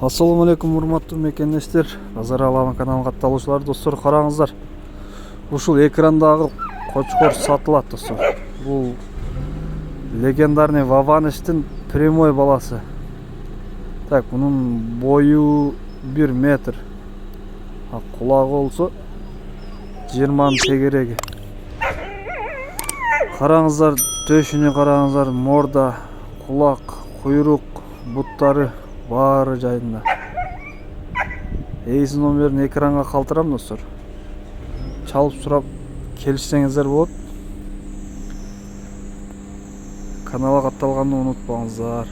Ассаламу алейкум, урматтуу мекендештер, Назар Алама каналына катталуучулар, достор, караңыздар. Ушул экрандагы кочкор сатылат, достор. Бул легендарный Ваваныштын прямой баласы. Так, бунун бою 1 метр. Кулагы болсо 20 тегереги. Караңыздар, төшүнө караңыздар, морда, кулак, куйрук, буттары баары жайында. Эйсин номерин экранга калтырам, достор. Чалып сурап келишсеңиздер болот. Каналга катталганды унутпаңыздар.